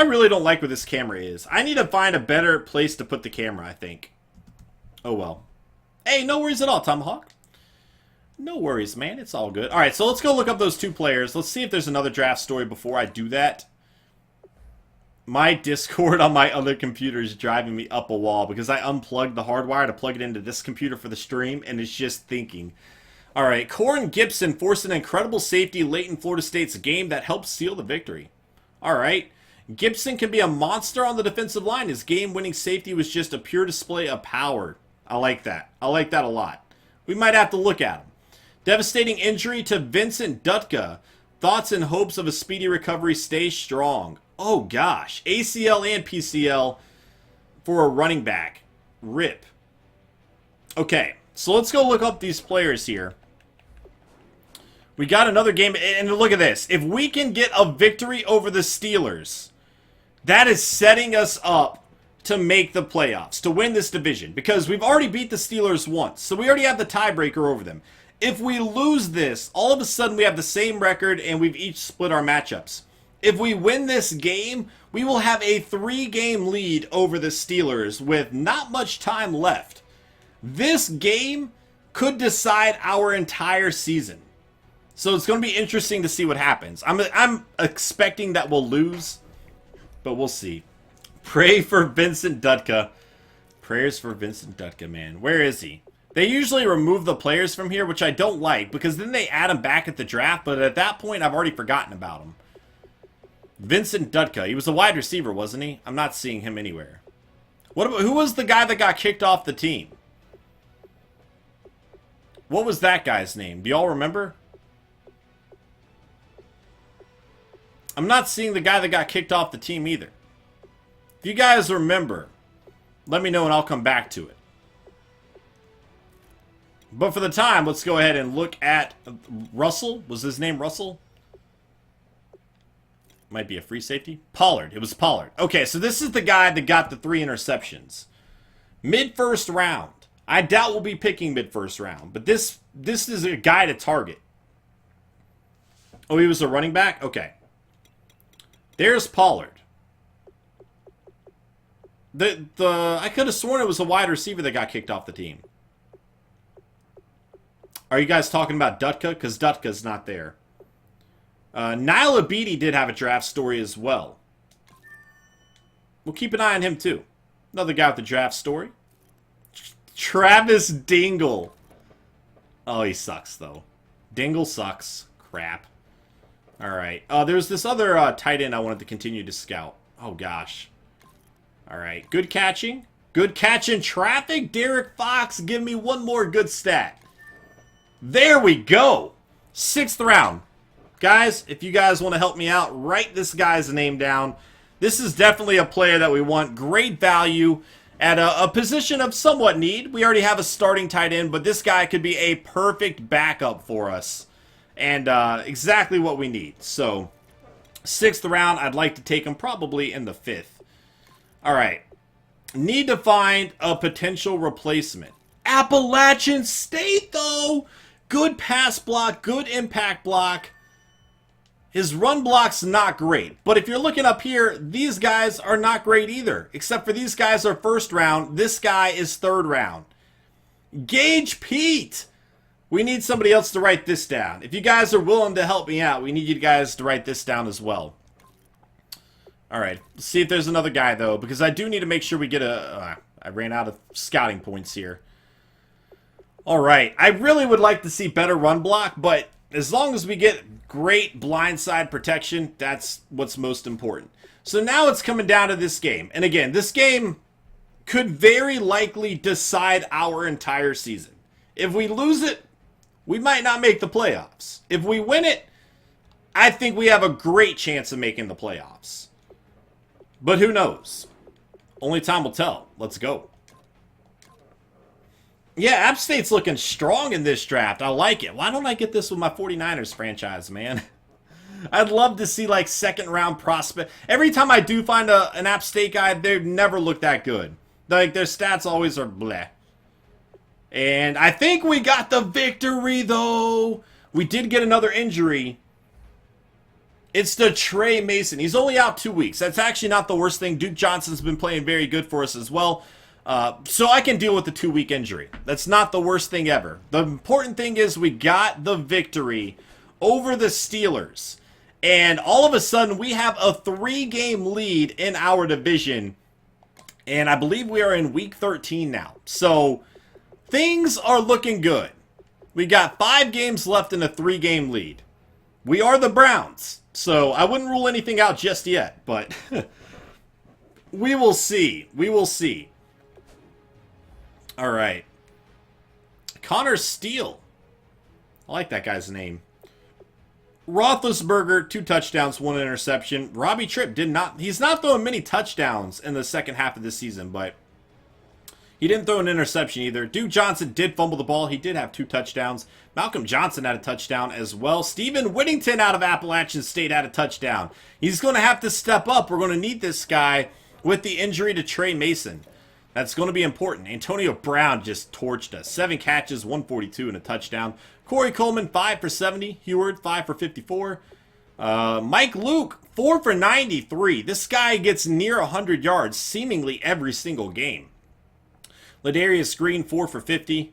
really don't like where this camera is. I need to find a better place to put the camera, I think. Oh, well. Hey, no worries at all, Tomahawk. No worries, man. It's all good. All right, so let's go look up those two players. Let's see if there's another draft story before I do that. My Discord on my other computer is driving me up a wall because I unplugged the hardwire to plug it into this computer for the stream, and it's just thinking. All right, Corin Gibson forced an incredible safety late in Florida State's game that helped seal the victory. All right, Gibson can be a monster on the defensive line. His game-winning safety was just a pure display of power. I like that. I like that a lot. We might have to look at him. Devastating injury to Vincent Dutka. Thoughts and hopes of a speedy recovery. Stay strong. Oh, gosh. ACL and PCL for a running back. RIP. Okay, so let's go look up these players here. We got another game, and look at this. If we can get a victory over the Steelers, that is setting us up to make the playoffs, to win this division. Because we've already beat the Steelers once, so we already have the tiebreaker over them. If we lose this, all of a sudden we have the same record, and we've each split our matchups. If we win this game, we will have a 3-game lead over the Steelers with not much time left. This game could decide our entire season. So it's going to be interesting to see what happens. I'm expecting that we'll lose, but we'll see. Pray for Vincent Dutka. Prayers for Vincent Dutka, man. Where is he? They usually remove the players from here, which I don't like, because then they add them back at the draft, but at that point, I've already forgotten about him. Vincent Dutka. He was a wide receiver, wasn't he? I'm not seeing him anywhere. What about, who was the guy that got kicked off the team? What was that guy's name? Do y'all remember? I'm not seeing the guy that got kicked off the team either. If you guys remember, let me know and I'll come back to it. But for the time, let's go ahead and look at Russell. Was his name Russell? Might be a free safety. Pollard. It was Pollard. Okay, so this is the guy that got the 3 interceptions. Mid-first round. I doubt we'll be picking mid-first round, but this is a guy to target. Oh, he was a running back? Okay. There's Pollard. I could have sworn it was a wide receiver that got kicked off the team. Are you guys talking about Dutka? Because Dutka's not there. Niall Abidi did have a draft story as well. We'll keep an eye on him too. Another guy with the draft story. Travis Dingle. Oh, he sucks though. Dingle sucks. Crap. Alright. There's this other tight end I wanted to continue to scout. Oh, gosh. Alright. Good catching. Good catch in traffic. Derek Fox, give me one more good stat. There we go. 6th round. Guys, if you guys want to help me out, write this guy's name down. This is definitely a player that we want. Great value at a position of somewhat need. We already have a starting tight end, but this guy could be a perfect backup for us. And exactly what we need. So, 6th round, I'd like to take him probably in the 5th. Alright. Need to find a potential replacement. Appalachian State, though! Good pass block, good impact block. His run block's not great. But if you're looking up here, these guys are not great either. Except for these guys are 1st round. This guy is 3rd round. Gage Pete! We need somebody else to write this down. If you guys are willing to help me out, we need you guys to write this down as well. Alright, let's see if there's another guy, though, because I do need to make sure we get a... I ran out of scouting points here. Alright, I really would like to see better run block, but as long as we get great blindside protection, that's what's most important. So now it's coming down to this game. And again, this game could very likely decide our entire season. If we lose it, we might not make the playoffs. If we win it, I think we have a great chance of making the playoffs. But who knows? Only time will tell. Let's go. Yeah, App State's looking strong in this draft. I like it. Why don't I get this with my 49ers franchise, man? I'd love to see, like, 2nd round prospect. Every time I do find an App State guy, they never look that good. Like, their stats always are bleh. And I think we got the victory, though. We did get another injury. It's the Trey Mason. He's only out 2 weeks. That's actually not the worst thing. Duke Johnson's been playing very good for us as well. So I can deal with the 2-week injury. That's not the worst thing ever. The important thing is we got the victory over the Steelers. And all of a sudden, we have a 3-game lead in our division. And I believe we are in week 13 now. So things are looking good. We got 5 games left in a 3-game lead. We are the Browns. So I wouldn't rule anything out just yet. But we will see. We will see. All right. Connor Steele. I like that guy's name. Roethlisberger, 2 touchdowns, 1 interception. Robbie Tripp did not... He's not throwing many touchdowns in the second half of this season, but he didn't throw an interception either. Duke Johnson did fumble the ball. He did have 2 touchdowns. Malcolm Johnson had a touchdown as well. Stephen Whittington out of Appalachian State had a touchdown. He's going to have to step up. We're going to need this guy with the injury to Trey Mason. That's going to be important. Antonio Brown just torched us. 7 catches, 142, and a touchdown. Corey Coleman, 5 for 70. Heward, 5 for 54. Mike Luke, 4 for 93. This guy gets near 100 yards seemingly every single game. Ladarius Green, 4 for 50.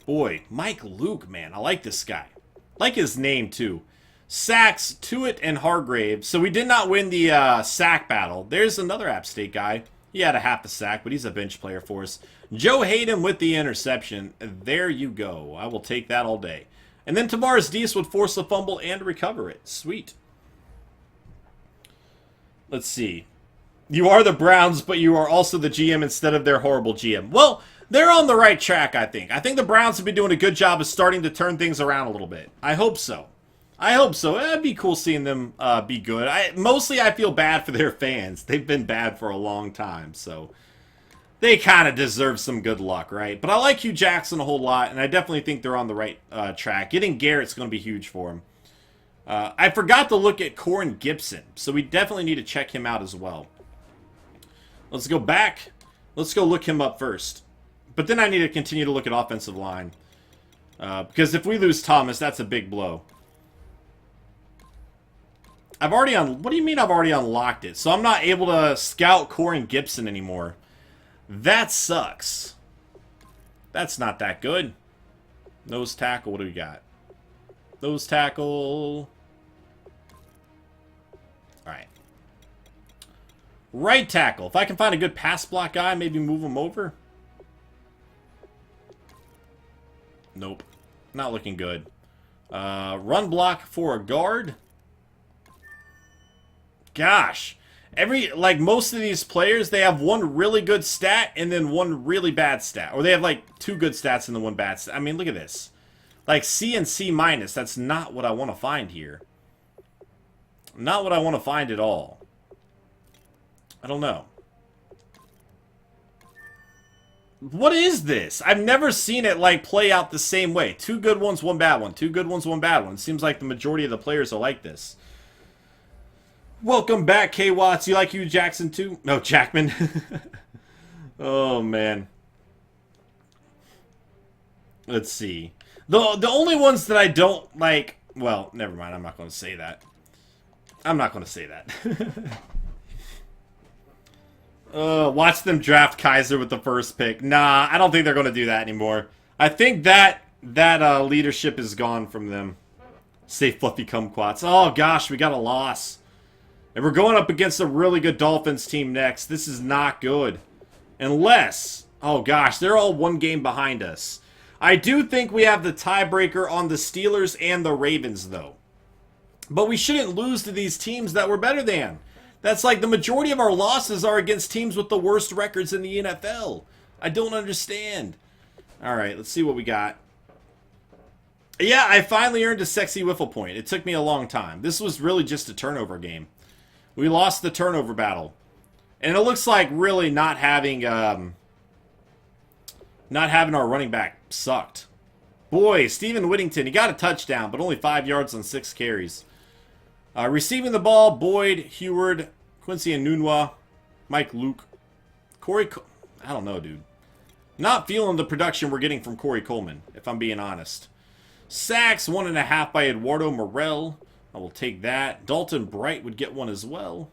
Boy, Mike Luke, man. I like this guy. I like his name, too. Sacks, Tuitt and Hargrave. So we did not win the sack battle. There's another App State guy. He had a half a sack, but he's a bench player for us. Joe Hayden with the interception. There you go. I will take that all day. And then Tavares Diaz would force the fumble and recover it. Sweet. Let's see. You are the Browns, but you are also the GM instead of their horrible GM. Well, they're on the right track, I think. I think the Browns have been doing a good job of starting to turn things around a little bit. I hope so. I hope so. It'd be cool seeing them be good. Mostly I feel bad for their fans. They've been bad for a long time, so they kind of deserve some good luck, right? But I like Hugh Jackson a whole lot, and I definitely think they're on the right track. Getting Garrett's going to be huge for him. I forgot to look at Corin Gibson, so we definitely need to check him out as well. Let's go back. Let's go look him up first. But then I need to continue to look at offensive line. Because if we lose Thomas, that's a big blow. I've already what do you mean I've already unlocked it? So I'm not able to scout Corin Gibson anymore. That sucks. That's not that good. Nose tackle, what do we got? Nose tackle. Alright. Right tackle. If I can find a good pass block guy, maybe move him over. Nope. Not looking good. Run block for a guard. Gosh, most of these players, they have one really good stat and then one really bad stat. Or they have, 2 good stats and then 1 bad stat. I mean, look at this. C and C minus, that's not what I want to find here. Not what I want to find at all. I don't know. What is this? I've never seen it, play out the same way. 2 good ones, 1 bad one. 2 good ones, 1 bad one. It seems like the majority of the players are like this. Welcome back, K. Watts. You like Hugh Jackson too? No, Jackman. Oh, man. Let's see. The only ones that I don't like... Well, never mind. I'm not going to say that. I'm not going to say that. Watch them draft Kaiser with the first pick. Nah, I don't think they're going to do that anymore. I think that leadership is gone from them. Say fluffy kumquats. Oh, gosh, we got a loss. And we're going up against a really good Dolphins team next. This is not good. Unless... Oh, gosh, they're all 1 game behind us. I do think we have the tiebreaker on the Steelers and the Ravens, though. But we shouldn't lose to these teams that we're better than. That's the majority of our losses are against teams with the worst records in the NFL. I don't understand. All right, let's see what we got. Yeah, I finally earned a sexy wiffle point. It took me a long time. This was really just a turnover game. We lost the turnover battle. And it looks like really not having our running back sucked. Boy, Stephen Whittington, he got a touchdown, but only 5 yards on 6 carries. Receiving the ball, Boyd, Heward, Quincy Enunwa, Mike Luke, I don't know, dude. Not feeling the production we're getting from Corey Coleman, if I'm being honest. Sacks, 1.5 by Eduardo Morel. I will take that. Dalton Bright would get one as well.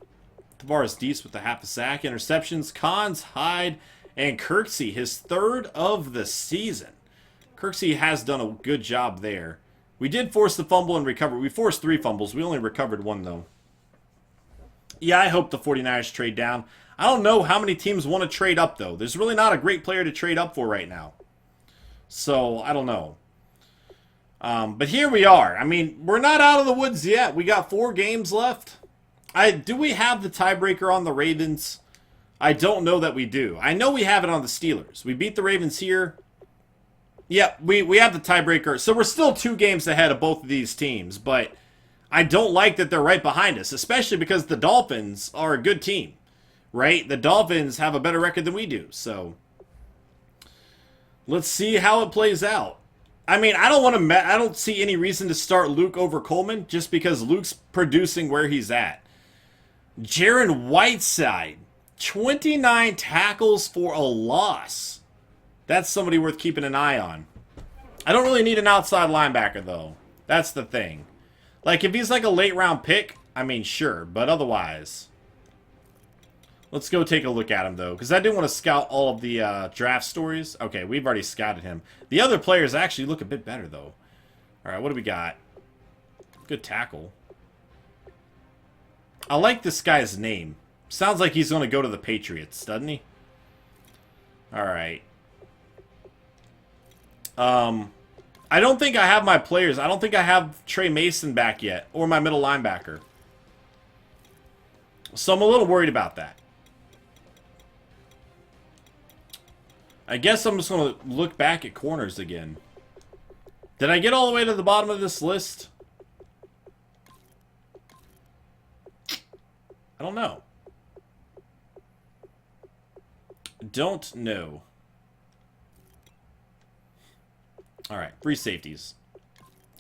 Tavares Deese with the half a sack. Interceptions. Cons, Hyde, and Kirksey, his third of the season. Kirksey has done a good job there. We did force the fumble and recover. We forced 3 fumbles. We only recovered 1, though. Yeah, I hope the 49ers trade down. I don't know how many teams want to trade up, though. There's really not a great player to trade up for right now. So, I don't know. But here we are. I mean, we're not out of the woods yet. We got 4 games left. Do we have the tiebreaker on the Ravens? I don't know that we do. I know we have it on the Steelers. We beat the Ravens here. Yeah, we have the tiebreaker. So we're still 2 games ahead of both of these teams. But I don't like that they're right behind us, especially because the Dolphins are a good team, right? The Dolphins have a better record than we do. So let's see how it plays out. I mean, I don't see any reason to start Luke over Coleman just because Luke's producing where he's at. Jaron Whiteside, 29 tackles for a loss. That's somebody worth keeping an eye on. I don't really need an outside linebacker, though. That's the thing. Like, if he's like a late-round pick, I mean, sure. But otherwise, let's go take a look at him, though. Because I do want to scout all of the draft stories. Okay, we've already scouted him. The other players actually look a bit better, though. All right, what do we got? Good tackle. I like this guy's name. Sounds like he's going to go to the Patriots, doesn't he? All right. I don't think I have my players. I don't think I have Trey Mason back yet, or my middle linebacker. So I'm a little worried about that. I guess I'm just going to look back at corners again. Did I get all the way to the bottom of this list? I don't know. Don't know. Alright, free safeties.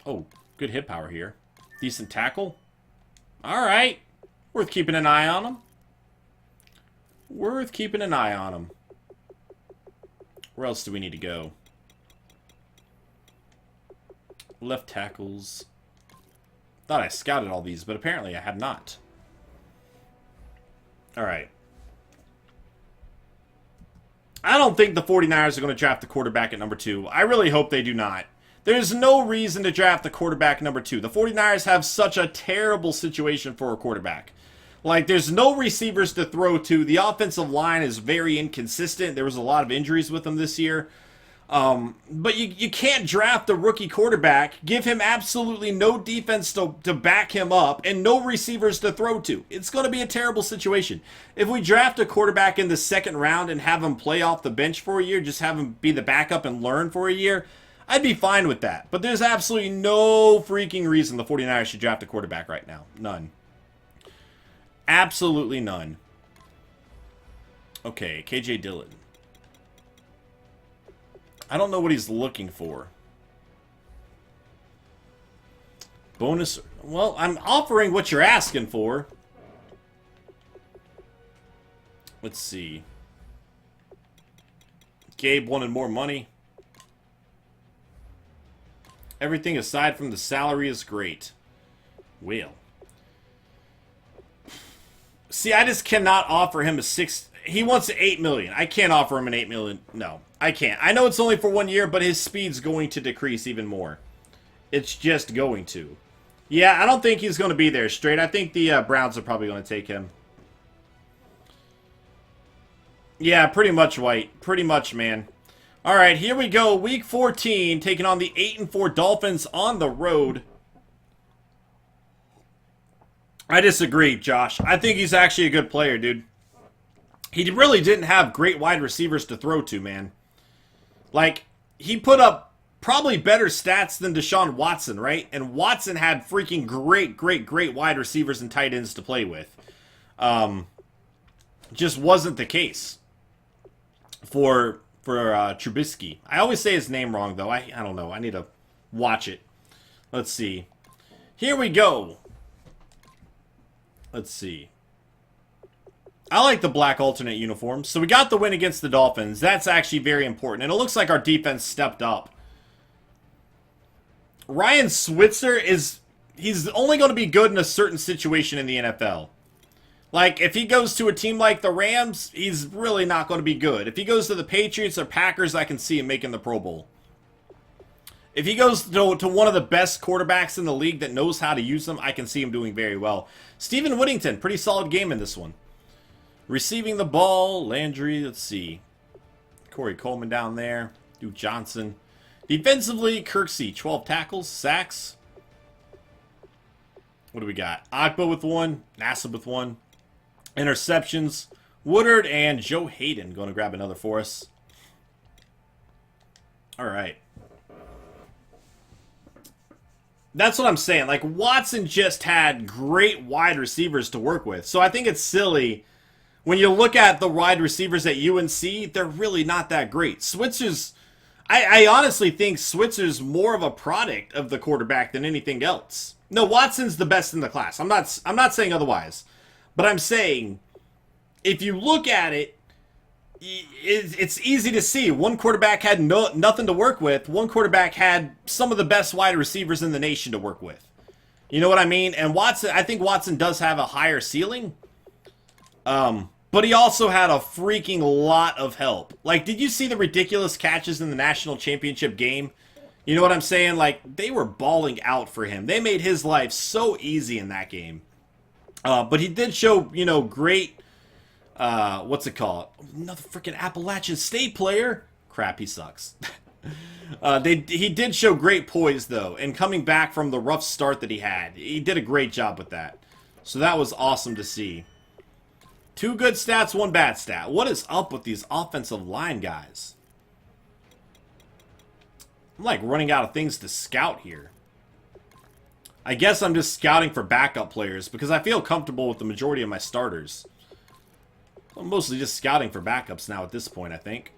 Oh, good hit power here. Decent tackle. Alright. Worth keeping an eye on him. Worth keeping an eye on him. Where else do we need to go? Left tackles. Thought I scouted all these, but apparently I have not. Alright. I don't think the 49ers are going to draft the quarterback at number 2. I really hope they do not. There's no reason to draft the quarterback number 2. The 49ers have such a terrible situation for a quarterback. Like, there's no receivers to throw to. The offensive line is very inconsistent. There was a lot of injuries with them this year. But you can't draft a rookie quarterback, give him absolutely no defense to back him up, and no receivers to throw to. It's going to be a terrible situation. If we draft a quarterback in the 2nd round and have him play off the bench for a year, just have him be the backup and learn for a year, I'd be fine with that. But there's absolutely no freaking reason the 49ers should draft a quarterback right now. None. Absolutely none. Okay, KJ Dillon. I don't know what he's looking for. Bonus. Well, I'm offering what you're asking for. Let's see. Gabe wanted more money. Everything aside from the salary is great. Well. See, I just cannot offer him a 6... He wants $8 million. I can't offer him an $8 million. No, I can't. I know it's only for 1 year, but his speed's going to decrease even more. It's just going to. Yeah, I don't think he's going to be there straight. I think the Browns are probably going to take him. Yeah, pretty much, White. Pretty much, man. All right, here we go. Week 14, taking on the 8-4 Dolphins on the road. I disagree, Josh. I think he's actually a good player, dude. He really didn't have great wide receivers to throw to, man. Like, he put up probably better stats than Deshaun Watson, right? And Watson had freaking great wide receivers and tight ends to play with. Just wasn't the case for Trubisky. I always say his name wrong, though. I don't know. I need to watch it. Let's see. Here we go. Let's see. I like the black alternate uniforms. So we got the win against the Dolphins. That's actually very important. And it looks like our defense stepped up. Ryan Switzer is he's only going to be good in a certain situation in the NFL. Like, if he goes to a team like the Rams, he's really not going to be good. If he goes to the Patriots or Packers, I can see him making the Pro Bowl. If he goes to one of the best quarterbacks in the league that knows how to use them, I can see him doing very well. Stephen Whittington, pretty solid game in this one. Receiving the ball, Landry, let's see. Corey Coleman down there. Duke Johnson. Defensively, Kirksey, 12 tackles, sacks. What do we got? Agba with 1, Nassib with 1. Interceptions, Woodard and Joe Hayden going to grab another for us. All right. That's what I'm saying. Like, Watson just had great wide receivers to work with. So I think it's silly. When you look at the wide receivers at UNC, they're really not that great. Switzer's, I honestly think Switzer's more of a product of the quarterback than anything else. No, Watson's the best in the class. I'm not saying otherwise. But I'm saying, if you look at it, it's easy to see. One quarterback had nothing to work with. One quarterback had some of the best wide receivers in the nation to work with. You know what I mean? And Watson, I think Watson does have a higher ceiling. But he also had a freaking lot of help. Like, did you see the ridiculous catches in the national championship game? You know what I'm saying? Like, they were balling out for him. They made his life so easy in that game. But he did show, you know, great, what's it called? Another freaking Appalachian State player? Crap, he sucks. He did show great poise, though, and coming back from the rough start that he had. He did a great job with that. So that was awesome to see. 2 good stats, 1 bad stat. What is up with these offensive line guys? I'm like running out of things to scout here. I guess I'm just scouting for backup players because I feel comfortable with the majority of my starters. I'm mostly just scouting for backups now at this point, I think.